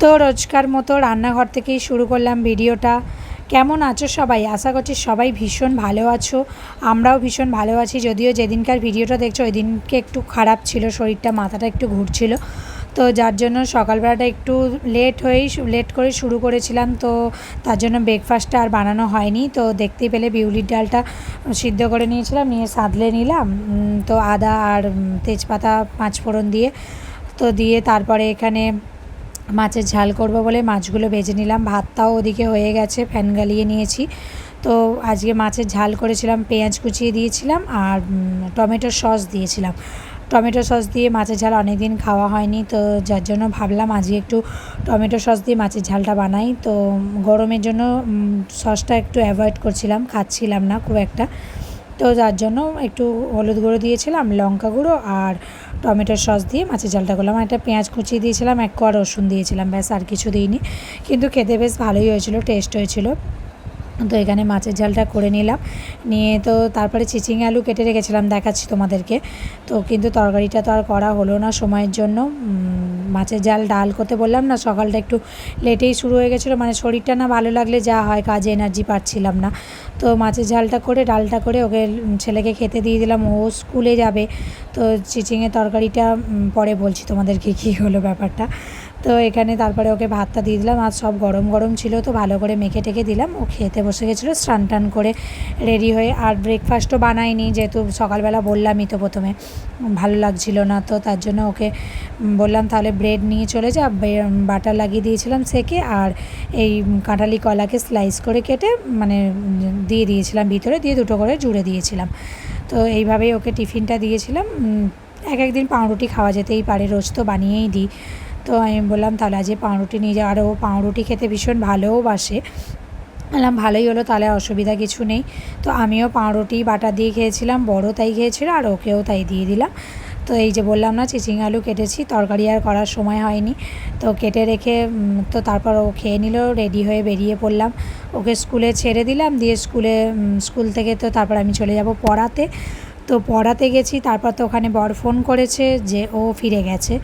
তো রোজকার মতো রান্নাঘর থেকেই শুরু করলাম ভিডিওটা। কেমন আছো সবাই? আশা করছি সবাই ভীষণ ভালো আছো। আমরাও ভীষণ ভালো আছি, যদিও যেদিনকার ভিডিওটা দেখছো ওই দিনকে একটু খারাপ ছিল, শরীরটা মাথাটা একটু ঘুরছিল, তো যার জন্য সকালবেলাটা একটু লেট করে শুরু করেছিলাম। তো তার জন্য ব্রেকফাস্টটা আর বানানো হয়নি। তো দেখতেই পেলে বিউলির ডালটা সিদ্ধ করে নিয়েছিলাম, নিয়ে সাঁতলে নিলাম। তো আদা আর তেজপাতা পাঁচফোড়ন দিয়ে তারপরে এখানে মাছের ঝাল করব বলে মাছগুলো ভেজে নিলাম। ভাতটাও ওদিকে হয়ে গেছে, ফ্যান গালিয়ে নিয়েছি। তো আজকে মাছের ঝাল করেছিলাম, পেঁয়াজ কুচিয়ে দিয়েছিলাম আর টমেটো সস দিয়েছিলাম। টমেটো সস দিয়ে মাছের ঝাল অনেক দিন খাওয়া হয়নি, তো যার জন্য ভাবলাম আজকে একটু টমেটো সস দিয়ে মাছের ঝালটা বানাই। তো গরমের জন্য সসটা একটু অ্যাভয়েড করছিলাম, খাচ্ছিলাম না খুব একটা। তো যার জন্য একটু হলুদ গুঁড়ো দিয়েছিলাম, লঙ্কা গুঁড়ো আর টমেটোর সস দিয়ে মাছের ঝালটা করলাম। একটা পেঁয়াজ কুচিয়ে দিয়েছিলাম, এক কোয়া রসুন দিয়েছিলাম, ব্যাস আর কিছু দিইনি। কিন্তু খেতে বেশ ভালোই হয়েছিল, টেস্ট হয়েছিল। তো এখানে মাছের ঝালটা করে নিলাম, নিয়ে তো তারপরে চিচিঙ্গে আলু কেটে রেখেছিলাম, দেখাচ্ছি তোমাদেরকে। তো কিন্তু তরকারিটা তো আর করা হলো না সময়ের জন্য। মাছের ঝাল ডাল করতে বললাম না, সকালটা একটু লেটেই শুরু হয়ে গেছিলো, মানে শরীরটা না ভালো লাগলে যা হয়, কাজে এনার্জি পাচ্ছিলাম না। তো মাছের ঝালটা করে ডালটা করে ওকে ছেলেকে খেতে দিয়ে দিলাম, ও স্কুলে যাবে। তো চিচিংয়ের তরকারিটা পরে বলছি তোমাদেরকে কী হলো ব্যাপারটা। তো এখানে তারপরে ওকে ভাতটা দিয়ে দিলাম, আর সব গরম গরম ছিল, তো ভালো করে মেখে টেকে দিলাম। ও খেতে বসে গেছিলো স্নান টান করে রেডি হয়ে। আর ব্রেকফাস্টও বানাইনি, যেহেতু সকালবেলা বললামই তো প্রথমে ভালো লাগছিল না, তো তার জন্য ওকে বললাম তাহলে ব্রেড নিয়ে চলে যা। বাটার লাগিয়ে দিয়েছিলাম সেকে, আর এই কাঁঠালি কলাকে স্লাইস করে কেটে মানে দিয়ে দিয়েছিলাম ভিতরে, দিয়ে দুটো করে জুড়ে দিয়েছিলাম। তো এইভাবেই ওকে টিফিনটা দিয়েছিলাম। এক দিন পাউরুটি খাওয়া যেতেই পারে, রোজ তো বানিয়েই দিই। তো আমি বললাম তাহলে আজকে পাউরুটি নিয়ে যাও, আর ও পাউরুটি খেতে ভীষণ ভালোবাসে। বললাম ভালোই হলো, তাহলে অসুবিধা কিছু নেই। তো আমিও পাউরুটি বাটার দিয়ে খেয়েছিলাম, বড় তাই খেয়েছিল, আর ওকেও তাই দিয়ে দিলাম। তো এই যে বললাম না চিচিঙ্গে আলু কেটেছি, তরকারি আর করার সময় হয়নি, তো কেটে রেখে তো তারপর ও খেয়ে নিল, রেডি হয়ে বেরিয়ে পড়লাম। ওকে স্কুলে ছেড়ে দিলাম, দিয়ে স্কুল থেকে তো তারপর আমি চলে যাব পড়াতে। তো পড়াতে গেছি, তারপর তো ওখানে বর ফোন করেছে যে ও ফিরে গেছে।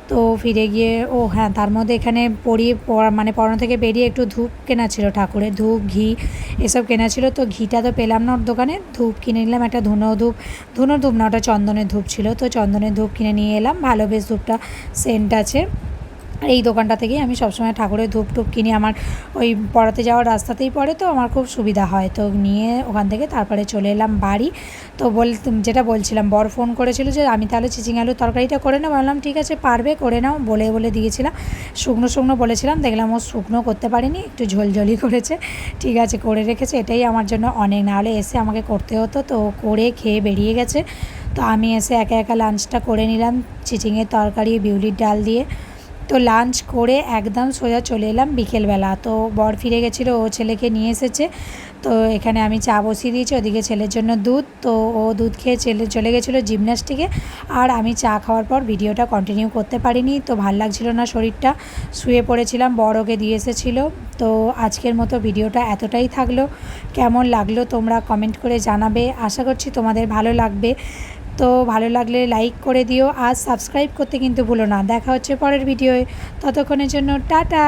তো ফিরে গিয়ে হ্যাঁ, তার মধ্যে এখানে পড়ানো থেকে বেরিয়ে একটু ধূপ কেনা ছিল, ঠাকুরের ধূপ ঘি এসব কেনা ছিল। তো ঘিটা তো পেলাম না ওর দোকানে, ধূপ কিনে নিলাম একটা ধুনোর ধূপ না, ওটা চন্দনের ধূপ ছিল। তো চন্দনের ধূপ কিনে নিয়ে এলাম, ভালো বেশ ধূপটা সেন্ট আছে। আর এই দোকানটা থেকেই আমি সবসময় ঠাকুরের ধূপ টুপ কিনি, আমার ওই পড়াতে যাওয়ার রাস্তাতেই পড়ে, তো আমার খুব সুবিধা হয়। তো নিয়ে ওখান থেকে তারপরে চলে এলাম বাড়ি। তো যেটা বলছিলাম, বর ফোন করেছিল যে আমি তাহলে চিচিং আলুর তরকারিটা করে নাও। বললাম ঠিক আছে, পারবে, করে নাও, বলে দিয়েছিলাম। শুকনো বলেছিলাম, দেখলাম ও শুকনো করতে পারিনি, একটু ঝোলঝোলি করেছে। ঠিক আছে, করে রেখেছে, এটাই আমার জন্য অনেক, নাহলে এসে আমাকে করতে হতো। তো করে খেয়ে বেরিয়ে গেছে। তো আমি এসে একা একা লাঞ্চটা করে নিলাম, চিচিংয়ের তরকারি বিউলির ডাল দিয়ে। তো লাঞ্চ করে একদম সোজা চলে এলাম বিকেলবেলা। তো বর ফিরে গেছিলো, ও ছেলেকে নিয়ে এসেছে। তো এখানে আমি চা বসিয়ে দিয়েছি, ওদিকে ছেলের জন্য দুধ। তো ও দুধ খেয়ে চলে গেছিলো জিমন্যাস্টিকে। আর আমি চা খাওয়ার পর ভিডিওটা কন্টিনিউ করতে পারিনি, তো ভাল লাগছিল না শরীরটা, শুয়ে পড়েছিলাম। বর ওকে দিয়ে এসেছিলো। তো আজকের মতো ভিডিওটা এতটাই থাকলো। কেমন লাগলো তোমরা কমেন্ট করে জানাবে, আশা করছি তোমাদের ভালো লাগবে। তো ভালো লাগলে লাইক করে দিও, আর সাবস্ক্রাইব করতে কিন্তু ভুলো না। দেখা হচ্ছে পরের ভিডিওয়, ততক্ষণের জন্য টাটা।